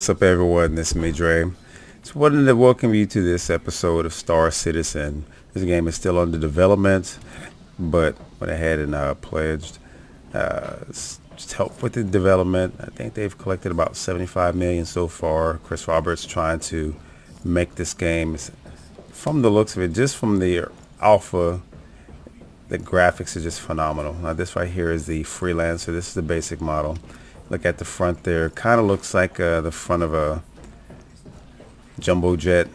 What's up, everyone? This is me, Dre. Just wanted to welcome you to this episode of Star Citizen. This game is still under development, but went ahead and pledged just help with the development. I think they've collected about 75 million so far. Chris Roberts trying to make this game. From the looks of it, just from the alpha, the graphics are just phenomenal. Now this right here is the Freelancer. This is the basic model. Look at the front there. Kind of looks like the front of a jumbo jet.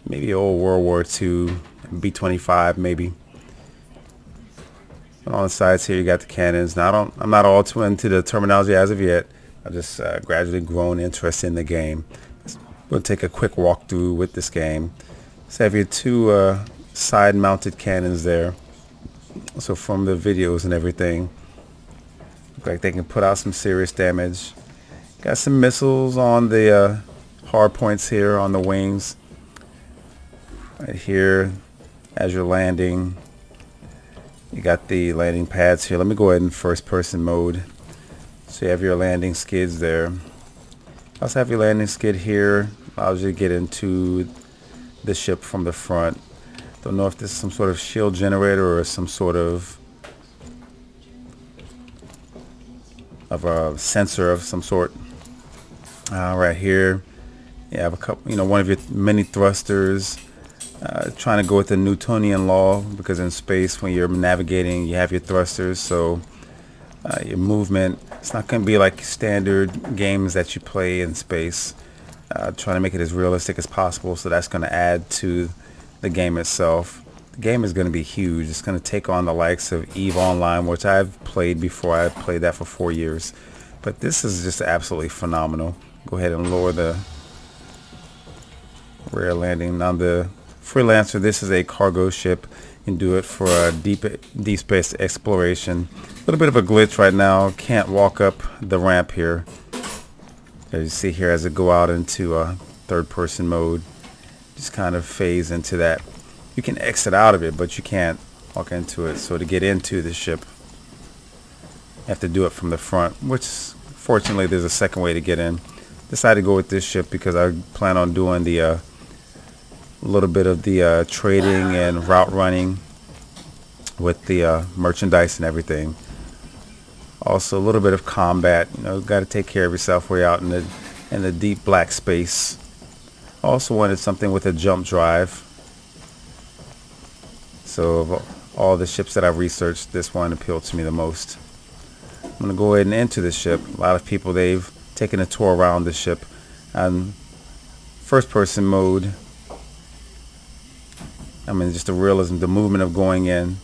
Maybe old World War II, B-25 maybe. And on the sides here you got the cannons. Now I'm not all too into the terminology as of yet. I've just gradually grown interest in the game. We'll take a quick walkthrough with this game. So have your two side mounted cannons there. So from the videos and everything, look like they can put out some serious damage. Got some missiles on the hard points here on the wings. Right here, as you're landing, you got the landing pads here. Let me go ahead in first person mode. So you have your landing skids there. Also have your landing skid here. Allows you to get into the ship from the front. Don't know if this is some sort of shield generator or some sort of a sensor of some sort. Right here you have a couple, one of your mini thrusters. Trying to go with the Newtonian law, because in space when you're navigating you have your thrusters, so your movement, it's not going to be like standard games that you play in space. Trying to make it as realistic as possible, so that's going to add to the game itself. The game is going to be huge. It's going to take on the likes of EVE Online, which I've played before. I played that for 4 years. But this is just absolutely phenomenal. Go ahead and lower the rear landing. Now the Freelancer, this is a cargo ship. You can do it for deep space exploration. A little bit of a glitch right now. Can't walk up the ramp here. As you see here, as it go out into third person mode, just kind of phase into that. You can exit out of it, but you can't walk into it. So to get into the ship, you have to do it from the front, which fortunately there's a second way to get in. Decided to go with this ship because I plan on doing the little bit of the trading and route running with the merchandise and everything. Also a little bit of combat. Got to take care of yourself way out in the deep black space. Also wanted something with a jump drive. So of all the ships that I've researched, this one appealed to me the most. I'm going to go ahead and enter the ship. A lot of people, they've taken a tour around the ship. And first person mode, just the realism, the movement of going in.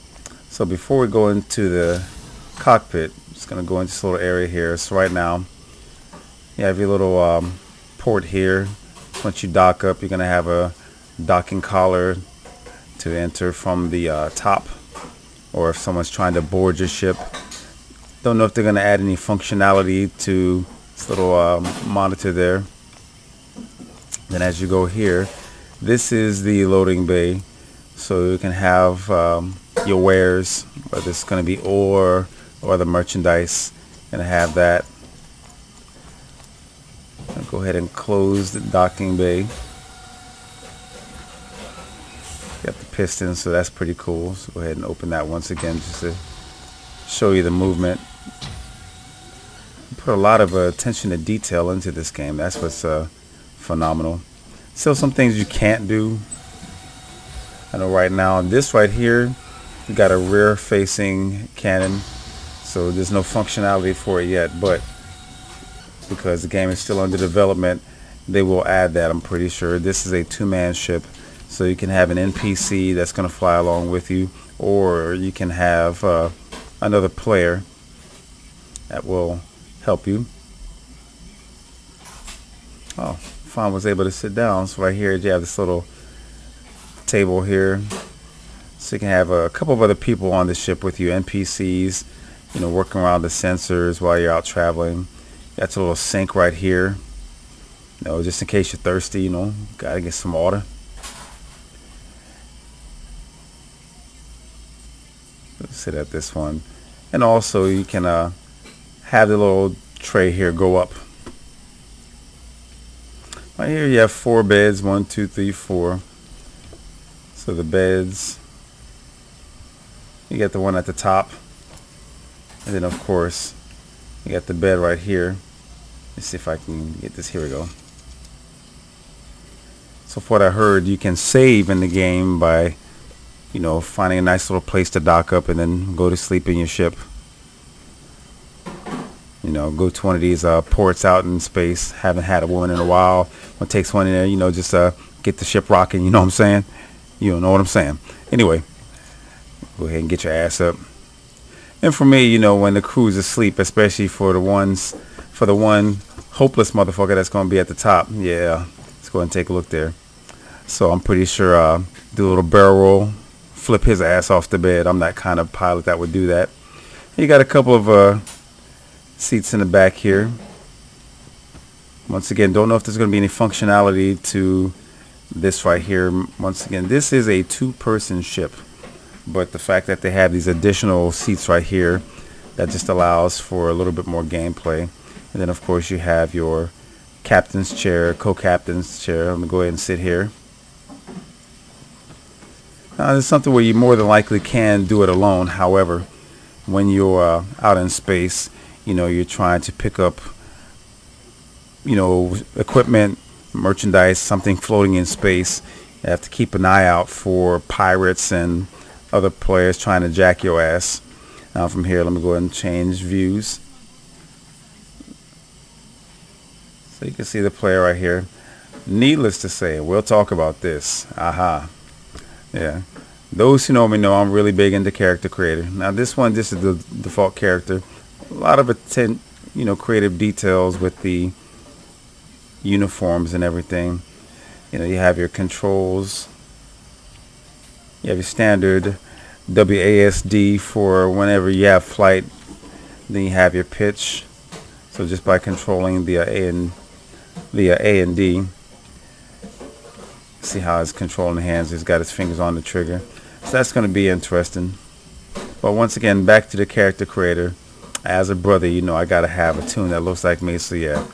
So before we go into the cockpit, I'm just going to go into this little area here. So right now, you have your little port here. Once you dock up, you're going to have a docking collar to enter from the top, or if someone's trying to board your ship. Don't know if they're going to add any functionality to this little monitor there. Then as you go here, this is the loading bay, so you can have your wares, whether it's going to be ore or the merchandise. Going to have that. I'll go ahead and close the docking bay. Got the pistons, so that's pretty cool. So go ahead and open that once again just to show you the movement. Put a lot of attention to detail into this game. That's what's phenomenal. Still some things you can't do. I know right now, this right here, we got a rear facing cannon, so there's no functionality for it yet, but because the game is still under development, they will add that, I'm pretty sure. This is a two-man ship, so you can have an NPC that's going to fly along with you, or you can have another player that will help you. Oh, Fawn was able to sit down. So right here you have this little table here, so you can have a couple of other people on the ship with you, NPCs, working around the sensors while you're out traveling. Got a little sink right here, just in case you're thirsty, gotta get some water. Let's sit at this one. And also you can have the little tray here go up. Right here you have 4 beds, 1, 2, 3, 4. So the beds, you got the one at the top, and then of course you got the bed right here. Let's see if I can get this. Here we go. So from what I heard, you can save in the game by, you know, finding a nice little place to dock up and then go to sleep in your ship. You know, go to one of these ports out in space. Haven't had a woman in a while. It takes one in there, you know, just get the ship rocking. You know what I'm saying? You don't know what I'm saying. Anyway, go ahead and get your ass up. And for me, you know, when the crew's asleep, especially for the one hopeless motherfucker that's going to be at the top. Yeah, let's go ahead and take a look there. So I'm pretty sure do a little barrel roll, flip his ass off the bed. I'm that kind of pilot that would do that. You got a couple of seats in the back here. Once again, don't know if there's going to be any functionality to this right here. Once again, this is a 2-person ship, but the fact that they have these additional seats right here, that just allows for a little bit more gameplay. And then of course you have your captain's chair, co-captain's chair. I'm gonna go ahead and sit here. Now this is something where you more than likely can do it alone. However, when you're out in space, you know, you're trying to pick up, you know, equipment, merchandise, something floating in space. You have to keep an eye out for pirates and other players trying to jack your ass. Now from here, let me go ahead and change views. So you can see the player right here. Needless to say, we'll talk about this. Aha. Yeah. Those who know me know I'm really big into character creator. Now this is the default character. A lot of you know, creative details with the uniforms and everything. You know, you have your controls. You have your standard WASD for whenever you have flight. Then you have your pitch. So just by controlling the A and D, see how it's controlling the hands. He's got his fingers on the trigger. So that's going to be interesting. But once again, back to the character creator. As a brother, you know, I got to have a tune that looks like me. So yeah,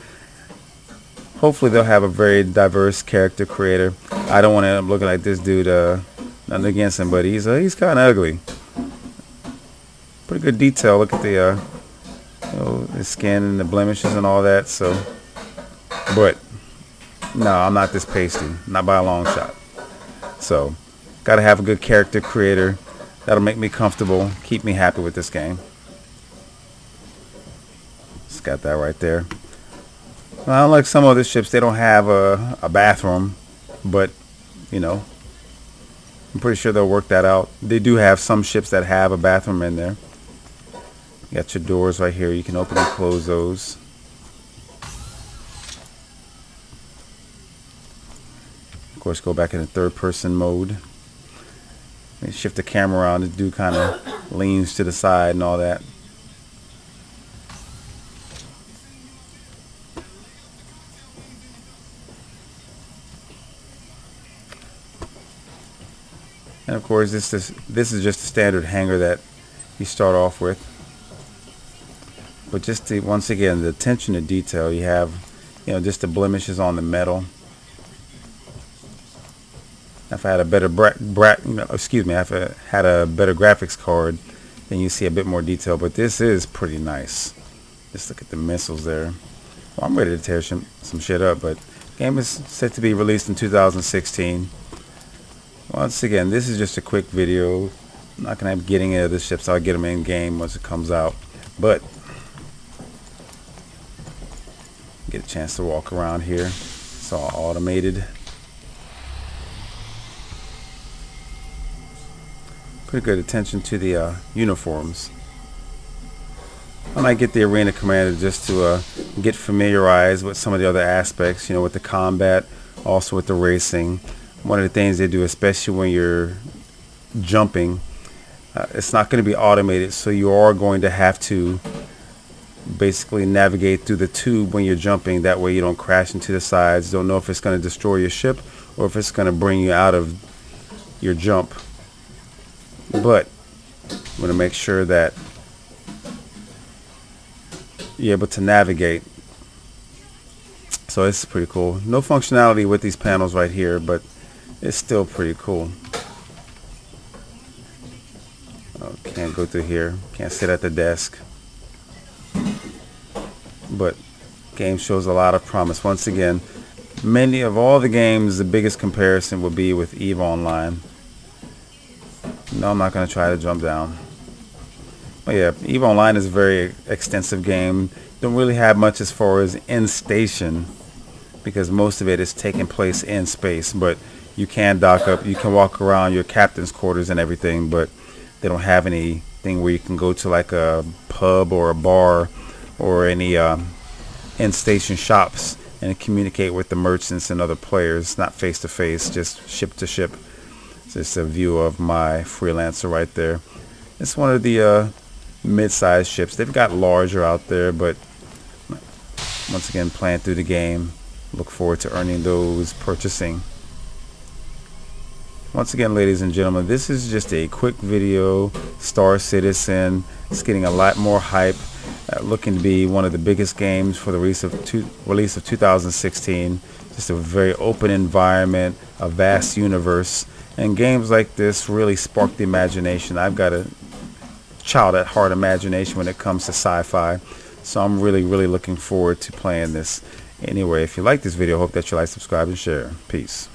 hopefully they'll have a very diverse character creator. I don't want to end up looking like this dude. Nothing against him, but he's kind of ugly. Pretty good detail. Look at the you know, the skin and the blemishes and all that. So, but no, I'm not this pasty, not by a long shot. So, got to have a good character creator that'll make me comfortable, keep me happy with this game. Just got that right there. Well, unlike some other ships, they don't have a bathroom, but you know, I'm pretty sure they'll work that out. They do have some ships that have a bathroom in there. You got your doors right here. You can open and close those. Of course, go back into third-person mode. And shift the camera around. The dude kind of leans to the side and all that. And of course, this is just a standard hangar that you start off with. But just to, once again, the attention to detail, you have, you know, just the blemishes on the metal. If I had a better if I had a better graphics card, then you see a bit more detail. But this is pretty nice. Just look at the missiles there. Well, I'm ready to tear some shit up. But the game is set to be released in 2016. Once again, this is just a quick video. I'm not going to be getting into the ships. I'll get them in game once it comes out. But get a chance to walk around here. It's all automated. Pretty good attention to the uniforms. I might get the arena commander just to get familiarized with some of the other aspects, you know, with the combat, also with the racing. One of the things they do, especially when you're jumping, it's not going to be automated, so you are going to have to basically navigate through the tube when you're jumping. That way you don't crash into the sides. Don't know if it's going to destroy your ship or if it's going to bring you out of your jump. But I'm going to make sure that you're able to navigate. So it's pretty cool. No functionality with these panels right here, but it's still pretty cool. Oh, can't go through here. Can't sit at the desk. But game shows a lot of promise. Once again, many of all the games, the biggest comparison would be with EVE Online. No, I'm not going to try to jump down. But yeah, EVE Online is a very extensive game. Don't really have much as far as in station, because most of it is taking place in space. But you can dock up, you can walk around your captain's quarters and everything, but they don't have anything where you can go to like a pub or a bar or any in-station shops and communicate with the merchants and other players. Not face-to-face, just ship-to-ship. It's just a view of my Freelancer right there. It's one of the mid-sized ships. They've got larger out there, but once again, playing through the game. Look forward to earning those purchasing. Once again, ladies and gentlemen, this is just a quick video. Star Citizen. It's getting a lot more hype. Looking to be one of the biggest games for the release of 2016. Just a very open environment, a vast universe, and games like this really spark the imagination. I've got a child at heart imagination when it comes to sci-fi, so I'm really looking forward to playing this. Anyway, if you like this video, hope that you like, subscribe, and share. Peace.